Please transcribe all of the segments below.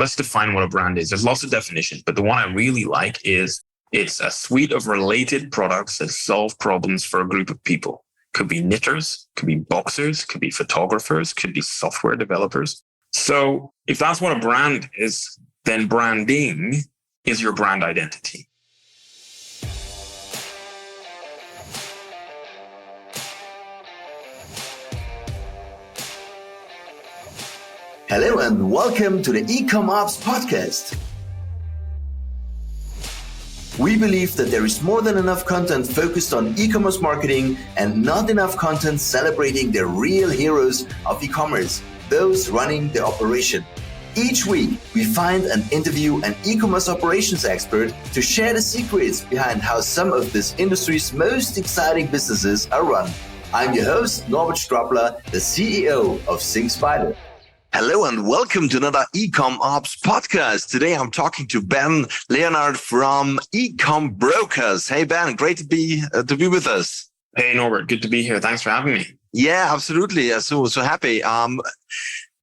let's define what a brand is. There's lots of definitions, but the one I really like is it's a suite of related products that solve problems for a group of people. Could be knitters, could be boxers, could be photographers, could be software developers. So if that's what a brand is, then branding is your brand identity. Hello and welcome to the eCommerce podcast. We believe that there is more than enough content focused on e-commerce marketing and not enough content celebrating the real heroes of e-commerce, those running the operation. Each week, we find and interview an e-commerce operations expert to share the secrets behind how some of this industry's most exciting businesses are run. I'm your host, Norbert Strappler, the CEO of SyncSpider. Hello and welcome to another eCommerce podcast. Today I'm talking to Ben Leonard from eComBrokers. Hey Ben, great to be with us. Hey Norbert, good to be here. Thanks for having me. Yeah, absolutely. So happy.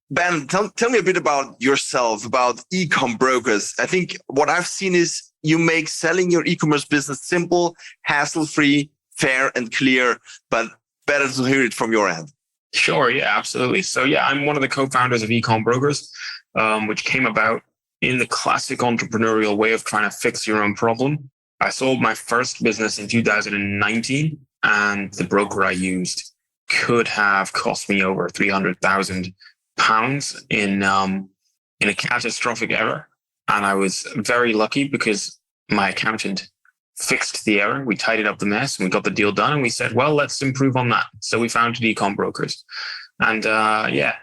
Ben, tell me a bit about yourself, about eComBrokers. I think what I've seen is you make selling your e-commerce business simple, hassle-free, fair and clear, but better to hear it from your end. Sure. Yeah, absolutely. So yeah, I'm one of the co-founders of eComBrokers, which came about in the classic entrepreneurial way of trying to fix your own problem. I sold my first business in 2019 and the broker I used could have cost me over £300,000 in a catastrophic error. And I was very lucky because my accountant fixed the error. We tidied up the mess and we got the deal done. And we said, well, let's improve on that. So we founded eComBrokers. And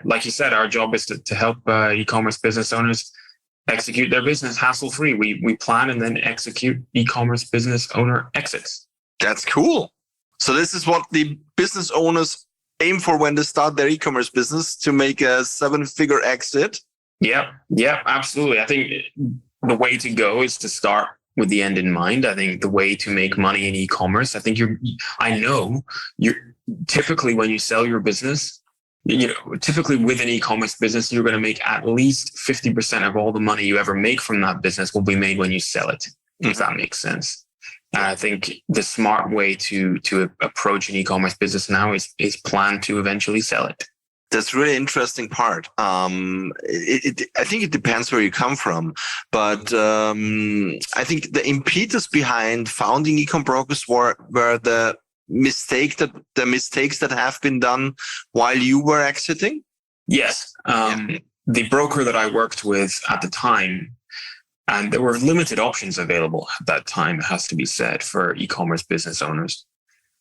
like you said, our job is to help e-commerce business owners execute their business hassle-free. We plan and then execute e-commerce business owner exits. That's cool. So this is what the business owners aim for when they start their e-commerce business, to make a 7-figure exit. Yeah, absolutely. I think the way to go is to start with the end in mind. I think the way to make money in e-commerce, you're typically when you sell your business, typically with an e-commerce business, you're going to make at least 50% of all the money you ever make from that business will be made when you sell it. Mm-hmm. If that makes sense. And I think the smart way to approach an e-commerce business now is plan to eventually sell it. That's really interesting part. I think it depends where you come from, but I think the impetus behind founding eComBrokers were the mistakes that have been done while you were exiting. Yes, the broker that I worked with at the time, and there were limited options available at that time, it has to be said, for e-commerce business owners.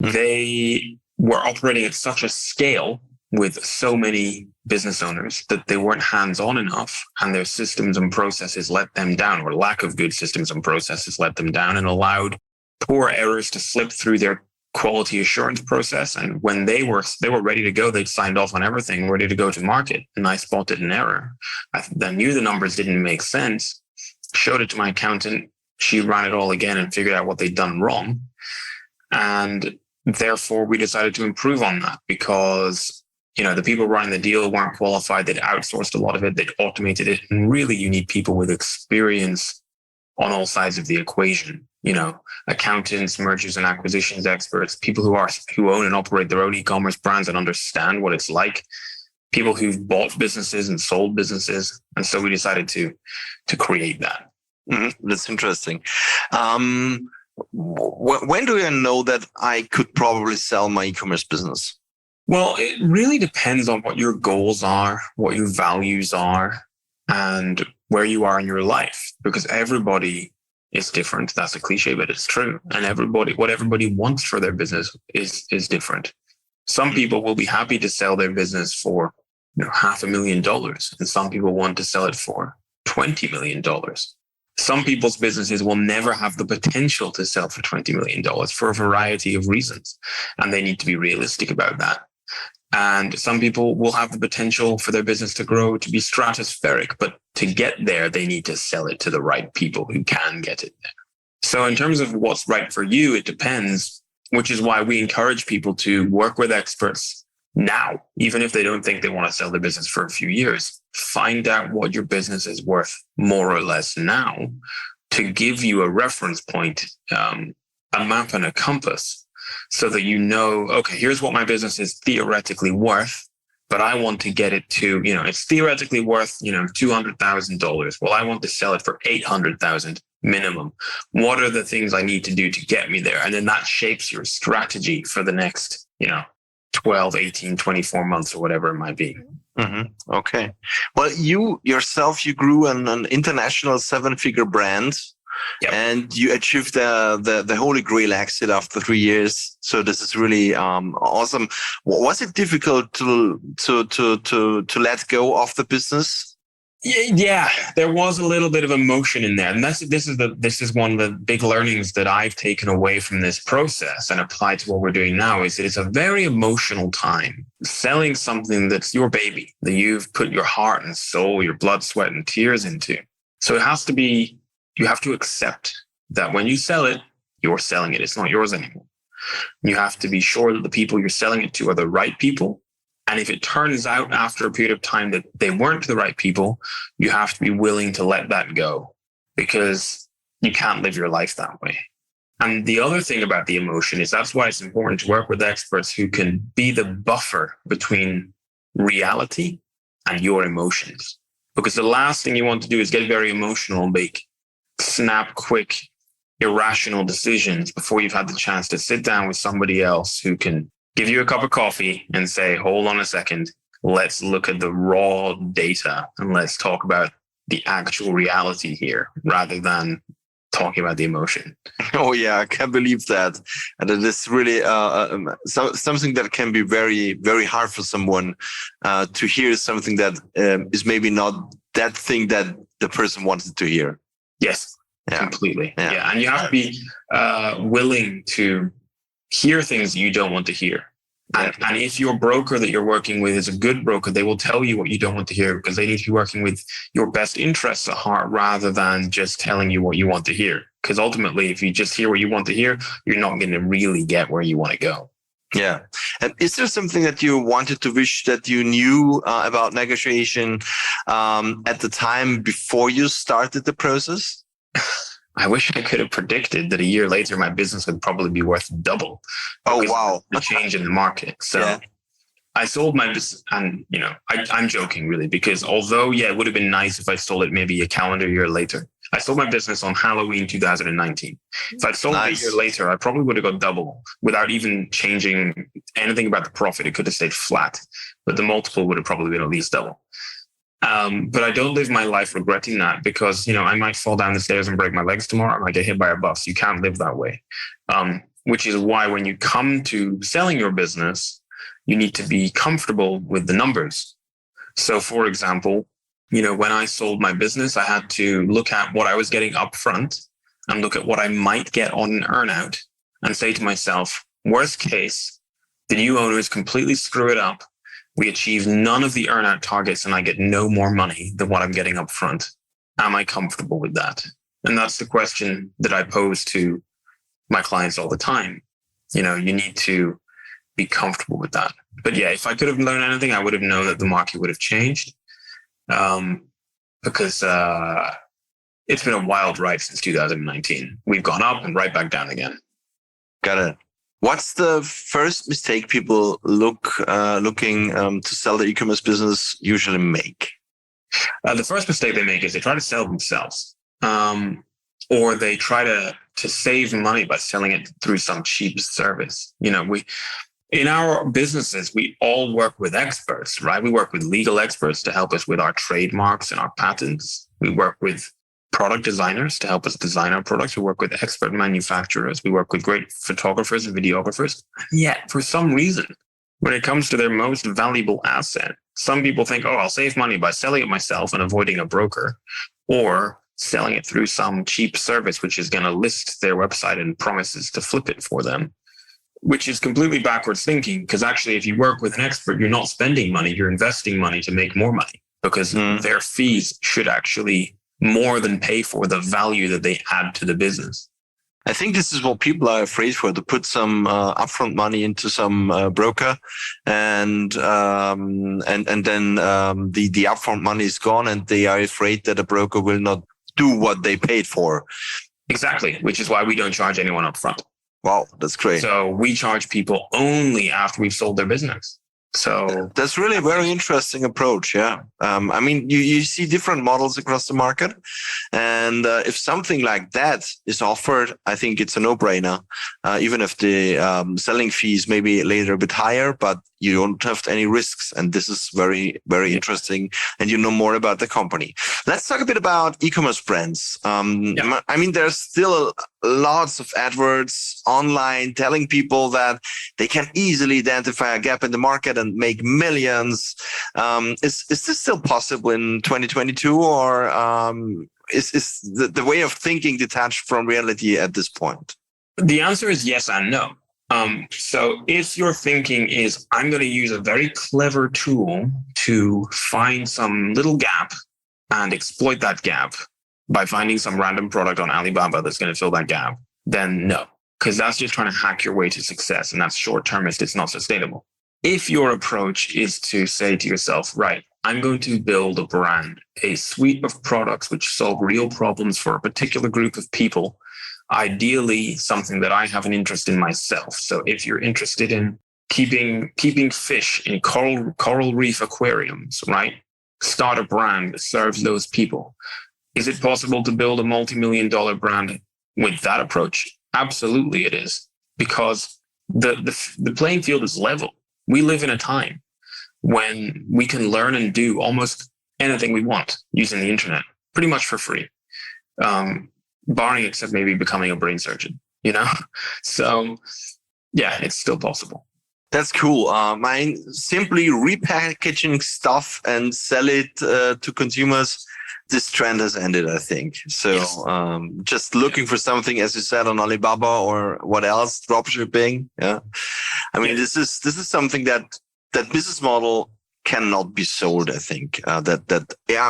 Mm-hmm. They were operating at such a scale with so many business owners that they weren't hands-on enough, and their systems and processes let them down, or lack of good systems and processes let them down, and allowed poor errors to slip through their quality assurance process. And when they were ready to go, they'd signed off on everything, ready to go to market, and I spotted an error. I knew the numbers didn't make sense, showed it to my accountant. She ran it all again and figured out what they'd done wrong. And therefore, we decided to improve on that because the people running the deal weren't qualified. They'd outsourced a lot of it. They'd automated it. And really, you need people with experience on all sides of the equation. Accountants, mergers and acquisitions experts, people who own and operate their own e-commerce brands and understand what it's like, people who've bought businesses and sold businesses. And so we decided to create that. Mm-hmm. That's interesting. When do I know that I could probably sell my e-commerce business? Well, it really depends on what your goals are, what your values are, and where you are in your life, because everybody is different. That's a cliche, but it's true. And what everybody wants for their business is different. Some people will be happy to sell their business for $500,000, and some people want to sell it for $20 million. Some people's businesses will never have the potential to sell for $20 million for a variety of reasons, and they need to be realistic about that. And some people will have the potential for their business to grow to be stratospheric, but to get there, they need to sell it to the right people who can get it there. So in terms of what's right for you, it depends, which is why we encourage people to work with experts, now, even if they don't think they want to sell their business for a few years. Find out what your business is worth more or less now to give you a reference point, a map and a compass, so that you know, okay, here's what my business is theoretically worth, but I want to get it to, it's theoretically worth, $200,000. Well, I want to sell it for $800,000 minimum. What are the things I need to do to get me there? And then that shapes your strategy for the next, 12, 18, 24 months or whatever it might be. Mm-hmm. Okay. Well, you yourself, you grew an international 7-figure brand. Yep. And you achieved the Holy Grail exit after 3 years. So this is really awesome. Was it difficult to let go of the business? Yeah, there was a little bit of emotion in there, and this is one of the big learnings that I've taken away from this process and applied to what we're doing now. Is that it's a very emotional time. Selling something that's your baby, that you've put your heart and soul, your blood, sweat, and tears into. So it has to be. You have to accept that when you sell it, you're selling it. It's not yours anymore. You have to be sure that the people you're selling it to are the right people. And if it turns out after a period of time that they weren't the right people, you have to be willing to let that go, because you can't live your life that way. And the other thing about the emotion is that's why it's important to work with experts who can be the buffer between reality and your emotions. Because the last thing you want to do is get very emotional and make snap, quick, irrational decisions before you've had the chance to sit down with somebody else who can give you a cup of coffee and say, hold on a second, let's look at the raw data and let's talk about the actual reality here rather than talking about the emotion. Oh yeah, I can't believe that. And it is really something that can be very, very hard for someone to hear something that is maybe not that thing that the person wanted to hear. Yes, completely. Yeah. And you have to be willing to hear things that you don't want to hear. And if your broker that you're working with is a good broker, they will tell you what you don't want to hear, because they need to be working with your best interests at heart rather than just telling you what you want to hear. Because ultimately, if you just hear what you want to hear, you're not going to really get where you want to go. Yeah. And is there something that you wanted to wish that you knew about negotiation at the time before you started the process? I wish I could have predicted that a year later, my business would probably be worth double. Oh, wow. The change in the market. So I sold my business, and, I'm joking really, because although, it would have been nice if I sold it maybe a calendar year later. I sold my business on Halloween 2019. If I'd sold it a year later, I probably would have got double without even changing anything about the profit. It could have stayed flat, but the multiple would have probably been at least double. But I don't live my life regretting that, because, I might fall down the stairs and break my legs tomorrow. I might get hit by a bus. You can't live that way. Which is why when you come to selling your business, you need to be comfortable with the numbers. So for example, when I sold my business, I had to look at what I was getting upfront and look at what I might get on an earnout and say to myself, worst case, the new owners completely screw it up. We achieve none of the earnout targets and I get no more money than what I'm getting up front. Am I comfortable with that? And that's the question that I pose to my clients all the time. You need to be comfortable with that. But if I could have learned anything, I would have known that the market would have changed. Because it's been a wild ride since 2019. We've gone up and right back down again. Got it. What's the first mistake people looking to sell their e-commerce business usually make? The first mistake they make is they try to sell themselves, or they try to save money by selling it through some cheap service. In our businesses, we all work with experts, right? We work with legal experts to help us with our trademarks and our patents. We work with product designers to help us design our products. We work with expert manufacturers. We work with great photographers and videographers. And yet, for some reason, when it comes to their most valuable asset, some people think, I'll save money by selling it myself and avoiding a broker, or selling it through some cheap service, which is going to list their website and promises to flip it for them. Which is completely backwards thinking, because actually, if you work with an expert, you're not spending money, you're investing money to make more money, because their fees should actually more than pay for the value that they add to the business. I think this is what people are afraid for, to put some upfront money into some broker, and then the upfront money is gone, and they are afraid that a broker will not do what they paid for. Exactly, which is why we don't charge anyone upfront. Wow, that's great. So we charge people only after we've sold their business. So that's really a very interesting approach. Yeah. I mean, you see different models across the market, and if something like that is offered, I think it's a no-brainer, even if the selling fees may be later a bit higher, but you don't have any risks. And this is very, very interesting. And you know more about the company. Let's talk a bit about e-commerce brands. I mean, there's still lots of adverts online telling people that they can easily identify a gap in the market and make millions. Is this still possible in 2022, or is the way of thinking detached from reality at this point? The answer is yes and no. So if your thinking is, I'm going to use a very clever tool to find some little gap and exploit that gap by finding some random product on Alibaba that's going to fill that gap, then no, because that's just trying to hack your way to success, and that's short-termist. It's not sustainable. If your approach is to say to yourself, right, I'm going to build a brand, a suite of products which solve real problems for a particular group of people, ideally something that I have an interest in myself. So if you're interested in keeping fish in coral reef aquariums, right? Start a brand that serves those people. Is it possible to build a multi-million-dollar brand with that approach? Absolutely it is, because the playing field is level. We live in a time when we can learn and do almost anything we want using the internet, pretty much for free. Barring except maybe becoming a brain surgeon, you know? So yeah, it's still possible. That's cool. Mine simply repackaging stuff and sell it to consumers. This trend has ended, I think. So yes. Just looking for something, as you said, on Alibaba or what else, drop shipping. Yeah. I mean, this is something that business model cannot be sold, I think. I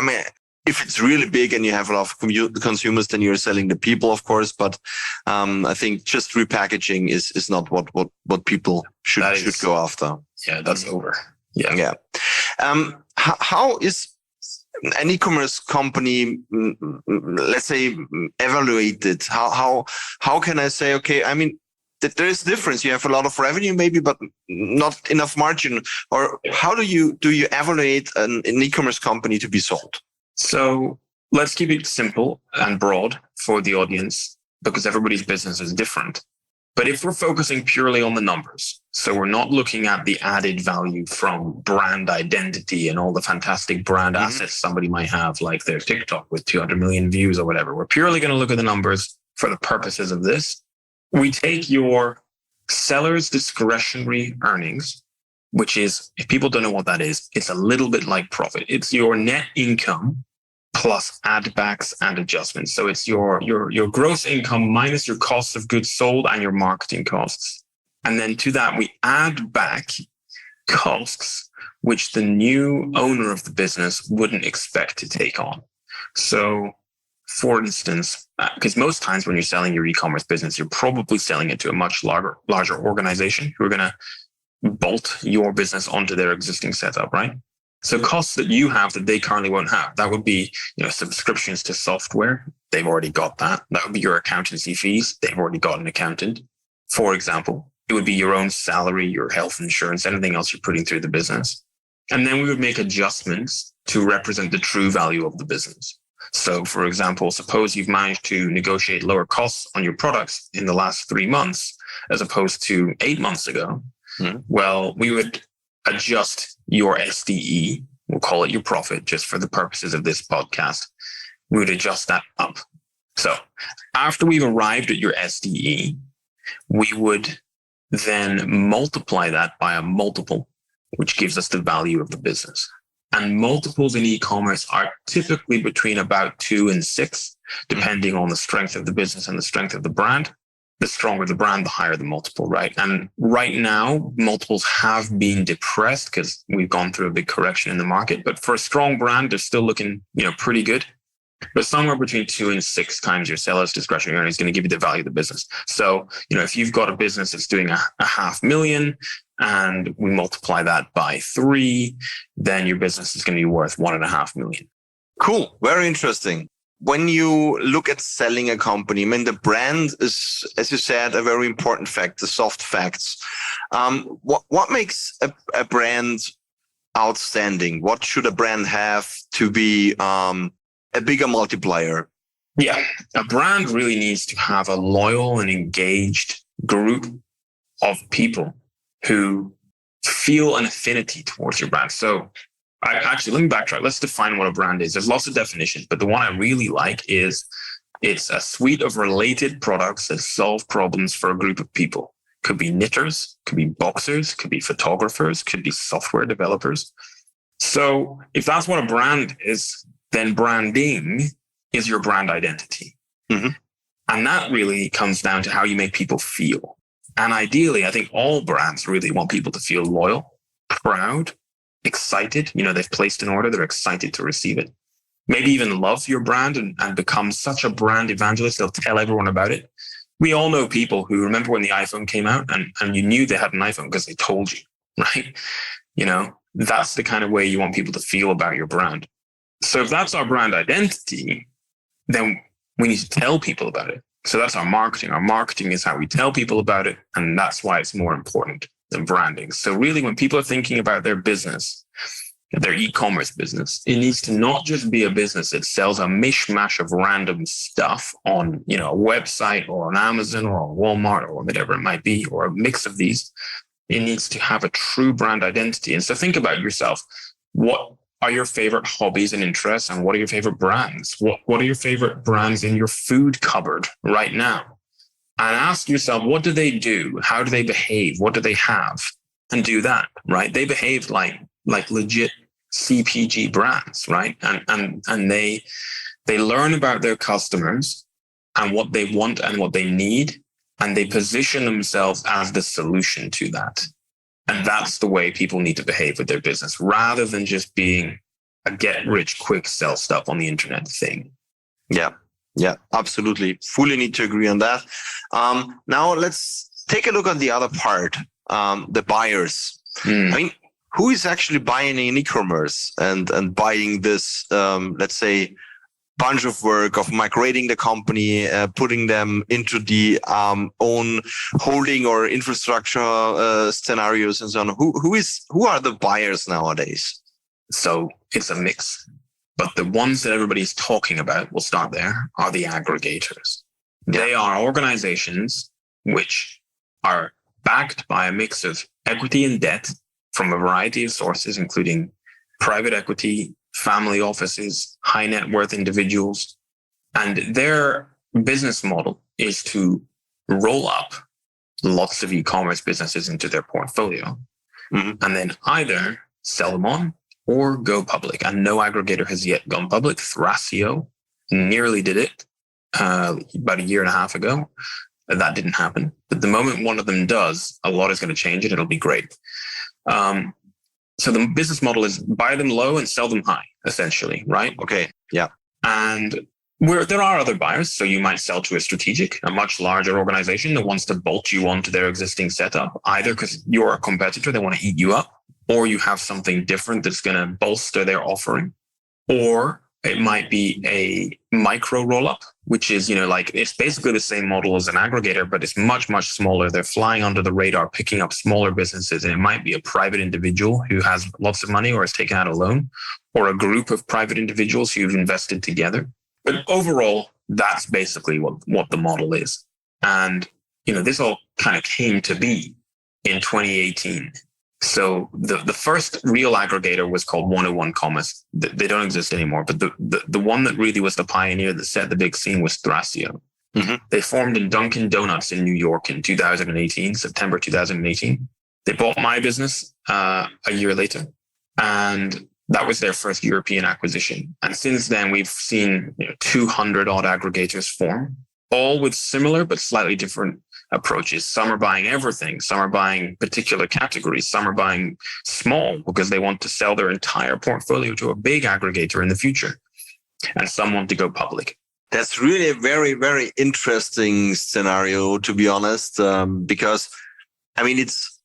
mean, if it's really big and you have a lot of consumers, then you're selling the people, of course. But I think just repackaging is not what people should go after. Yeah, that's over. Yeah. How is an e-commerce company, let's say, evaluated? How can I say, okay, I mean, there is difference. You have a lot of revenue maybe, but not enough margin. Or how do you evaluate an e-commerce company to be sold? So let's keep it simple and broad for the audience, because everybody's business is different. But if we're focusing purely on the numbers, so we're not looking at the added value from brand identity and all the fantastic brand assets somebody might have, like their TikTok with 200 million views or whatever. We're purely going to look at the numbers for the purposes of this. We take your seller's discretionary earnings, which is, if people don't know what that is, it's a little bit like profit. It's your net income plus add backs and adjustments. So it's your gross income minus your cost of goods sold and your marketing costs. And then to that, we add back costs which the new owner of the business wouldn't expect to take on. So for instance, because most times when you're selling your e-commerce business, you're probably selling it to a much larger organization who are going to bolt your business onto their existing setup, right? So costs that you have that they currently won't have, that would be, subscriptions to software. They've already got that. That would be your accountancy fees. They've already got an accountant, for example. It would be your own salary, your health insurance, anything else you're putting through the business. And then we would make adjustments to represent the true value of the business. So for example, suppose you've managed to negotiate lower costs on your products in the last 3 months, as opposed to 8 months ago. Well, we would adjust your SDE. We'll call it your profit just for the purposes of this podcast. We would adjust that up. So after we've arrived at your SDE, we would then multiply that by a multiple, which gives us the value of the business. And multiples in e-commerce are typically between about 2 and 6, depending on the strength of the business and the strength of the brand. The stronger the brand, the higher the multiple, right? And right now, multiples have been depressed because we've gone through a big correction in the market. But for a strong brand, they're still looking, pretty good. but somewhere between 2 and 6 times your seller's discretionary earnings is going to give you the value of the business. So, if you've got a business that's doing a $500,000 and we multiply that by 3, then your business is going to be worth $1.5 million. Cool. Very interesting. When you look at selling a company, the brand is, as you said, a very important fact, the soft facts. What makes a brand outstanding? What should a brand have to be a bigger multiplier? Yeah, a brand really needs to have a loyal and engaged group of people who feel an affinity towards your brand. So let me backtrack. Let's define what a brand is. There's lots of definitions, but the one I really like is it's a suite of related products that solve problems for a group of people. Could be knitters, could be boxers, could be photographers, could be software developers. So if that's what a brand is, then branding is your brand identity. Mm-hmm. And that really comes down to how you make people feel. And ideally, I think all brands really want people to feel loyal, proud, excited. They've placed an order, they're excited to receive it. Maybe even love your brand and become such a brand evangelist, they'll tell everyone about it. We all know people who remember when the iPhone came out and you knew they had an iPhone because they told you, right? That's the kind of way you want people to feel about your brand. So if that's our brand identity, then we need to tell people about it. So that's our marketing. Our marketing is how we tell people about it. And that's why it's more important than branding. So really, when people are thinking about their business, their e-commerce business, it needs to not just be a business that sells a mishmash of random stuff on, a website or on Amazon or on Walmart or whatever it might be, or a mix of these. It needs to have a true brand identity. And so think about yourself. What are your favorite hobbies and interests? And what are your favorite brands? What are your favorite brands in your food cupboard right now? And ask yourself, what do they do? How do they behave? What do they have? And do that, right? They behave like legit CPG brands, right? And they learn about their customers and what they want and what they need, and they position themselves as the solution to that. And that's the way people need to behave with their business, rather than just being a get-rich-quick sell stuff on the internet thing. Yeah, absolutely. Fully need to agree on that. Now let's take a look at the other part, the buyers. Who is actually buying in e-commerce and buying this, let's say, bunch of work of migrating the company, putting them into the own holding or infrastructure scenarios and so on. Who are the buyers nowadays? So it's a mix. But the ones that everybody's talking about, we'll start there, are the aggregators. They are organizations which are backed by a mix of equity and debt from a variety of sources, including private equity, family offices, high net worth individuals. And their business model is to roll up lots of e-commerce businesses into their portfolio, and then either sell them on or go public. And no aggregator has yet gone public. Thrasio nearly did it about a year and a half ago. That didn't happen. But the moment one of them does, a lot is going to change and it'll be great. So the business model is buy them low and sell them high, essentially, right? Okay. Yeah. And there are other buyers. So you might sell to a strategic, a much larger organization that wants to bolt you onto their existing setup, either because you're a competitor, they want to eat you up, or you have something different that's going to bolster their offering. Or it might be a micro roll-up, which is, it's basically the same model as an aggregator, but it's much, much smaller. They're flying under the radar, picking up smaller businesses. And it might be a private individual who has lots of money or has taken out a loan, or a group of private individuals who've invested together. But overall, that's basically what the model is. And, this all kind of came to be in 2018. So the first real aggregator was called 101 Commerce. They don't exist anymore, but the one that really was the pioneer that set the big scene was Thrasio. Mm-hmm. They formed in Dunkin' Donuts in New York in 2018, September 2018. They bought my business a year later, and that was their first European acquisition. And since then, we've seen 200 odd aggregators form, all with similar but slightly different approaches. Some are buying everything. Some are buying particular categories. Some are buying small because they want to sell their entire portfolio to a big aggregator in the future. and some want to go public. That's really a very, very interesting scenario, to be honest, because I mean, it's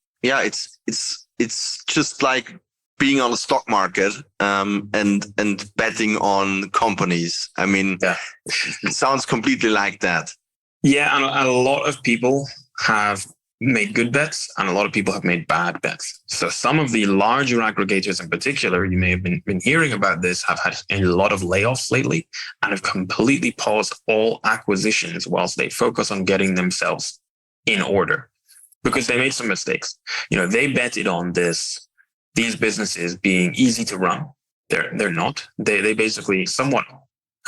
just like being on the stock market and betting on companies. I mean, it sounds completely like that. Yeah, and a lot of people have made good bets and a lot of people have made bad bets. So some of the larger aggregators in particular, you may have been hearing about this, have had a lot of layoffs lately and have completely paused all acquisitions whilst they focus on getting themselves in order because they made some mistakes. They betted on these businesses being easy to run. They're not. They basically somewhat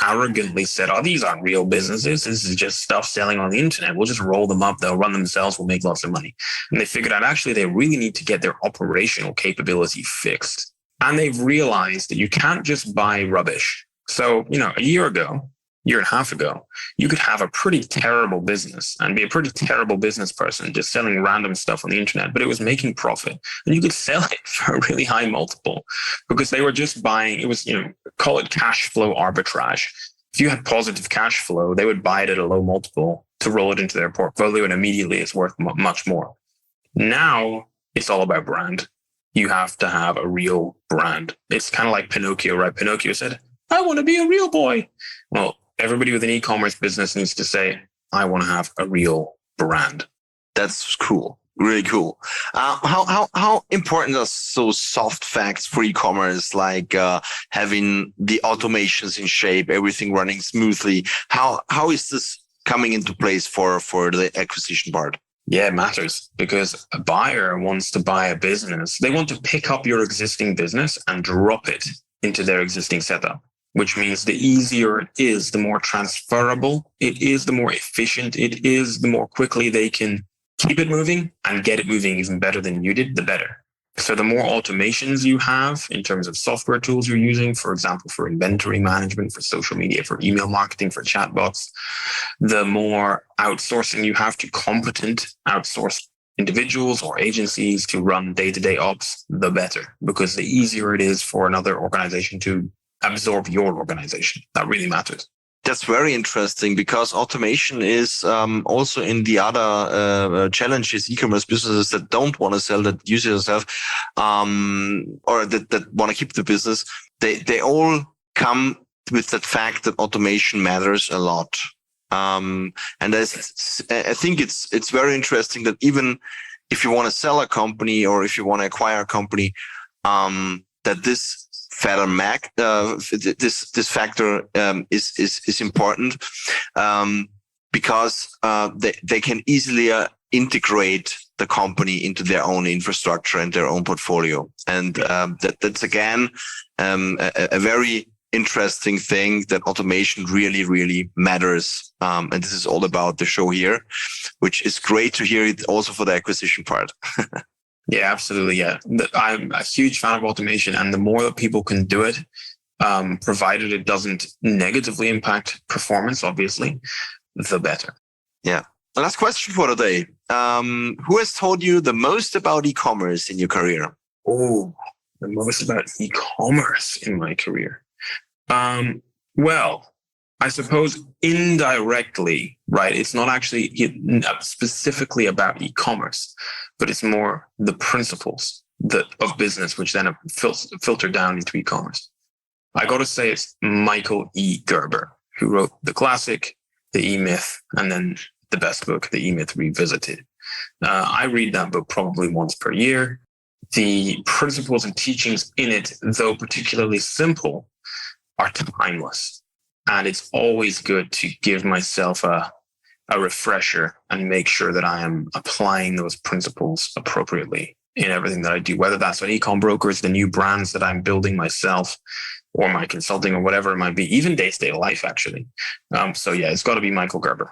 arrogantly said, these aren't real businesses. This is just stuff selling on the internet. We'll just roll them up. They'll run themselves. We'll make lots of money. And they figured out actually they really need to get their operational capability fixed. And they've realized that you can't just buy rubbish. So, a year and a half ago, you could have a pretty terrible business and be a pretty terrible business person just selling random stuff on the internet, but it was making profit and you could sell it for a really high multiple because they were just buying, it was, call it cash flow arbitrage. If you had positive cash flow, they would buy it at a low multiple to roll it into their portfolio and immediately it's worth much more. Now it's all about brand. You have to have a real brand. It's kind of like Pinocchio, right? Pinocchio said, I want to be a real boy. Well, everybody with an e-commerce business needs to say, I want to have a real brand. That's cool. Really cool. How important are those soft facts for e-commerce, like having the automations in shape, everything running smoothly? How is this coming into place for the acquisition part? Yeah, it matters because a buyer wants to buy a business. They want to pick up your existing business and drop it into their existing setup, which means the easier it is, the more transferable it is, the more efficient it is, the more quickly they can keep it moving and get it moving even better than you did, the better. So the more automations you have in terms of software tools you're using, for example, for inventory management, for social media, for email marketing, for chatbots, the more outsourcing you have to competent outsourced individuals or agencies to run day-to-day ops, the better, because the easier it is for another organization to absorb your organization. That really matters. That's very interesting because automation is also in the other challenges e-commerce businesses that don't want to sell, that use it themselves, or that want to keep the business. They all come with that fact that automation matters a lot. And I think it's very interesting that even if you want to sell a company or if you want to acquire a company, that this this factor is important because they can easily integrate the company into their own infrastructure and their own portfolio, and that's again a very interesting thing that automation really matters. And this is all about the show here, which is great to hear it also for the acquisition part. Yeah, absolutely. Yeah. I'm a huge fan of automation, and the more that people can do it, provided it doesn't negatively impact performance, obviously, the better. Yeah. The last question for today. Who has told you the most about e-commerce in your career? Oh, the most about e-commerce in my career. Well, I suppose indirectly, right? It's not actually specifically about e-commerce, but it's more the principles of business, which then filter down into e-commerce. I got to say it's Michael E. Gerber, who wrote The Classic, The E-Myth, and then the best book, The E-Myth Revisited. I read that book probably once per year. The principles and teachings in it, though particularly simple, are timeless. And it's always good to give myself a refresher and make sure that I am applying those principles appropriately in everything that I do, whether that's on EcomBrokers, the new brands that I'm building myself, or my consulting, or whatever it might be, even day-to-day life, actually. So yeah, it's got to be Michael Gerber.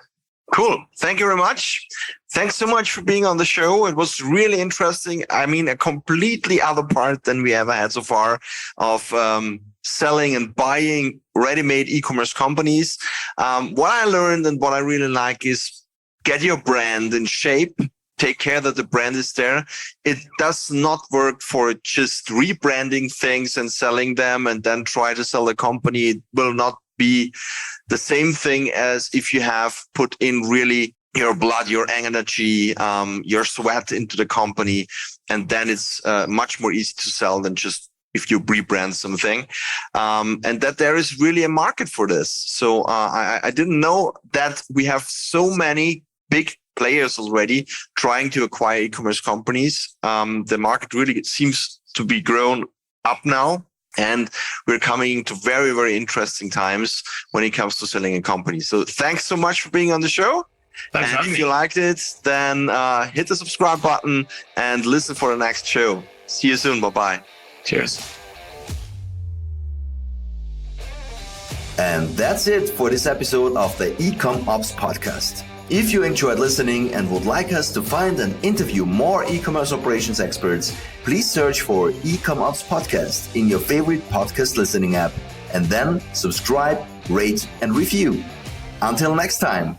Cool. Thank you very much. Thanks so much for being on the show. It was really interesting. I mean, a completely other part than we ever had so far of selling and buying ready-made e-commerce companies. What I learned and what I really like is get your brand in shape. Take care that the brand is there. It does not work for just rebranding things and selling them and then try to sell the company. It will not be the same thing as if you have put in really your blood, your energy, your sweat into the company. And then it's much more easy to sell than just if you rebrand something. And that there is really a market for this. So I didn't know that we have so many big players already trying to acquire e-commerce companies. The market really seems to be grown up now. And we're coming into very, very interesting times when it comes to selling a company. So thanks so much for being on the show. Thanks and if you liked it, then hit the subscribe button and listen for the next show. See you soon. Bye-bye. Cheers. And that's it for this episode of the eCom Ops podcast. If you enjoyed listening and would like us to find and interview more e-commerce operations experts, please search for eCom Ops podcast in your favorite podcast listening app, and then subscribe, rate, and review. Until next time.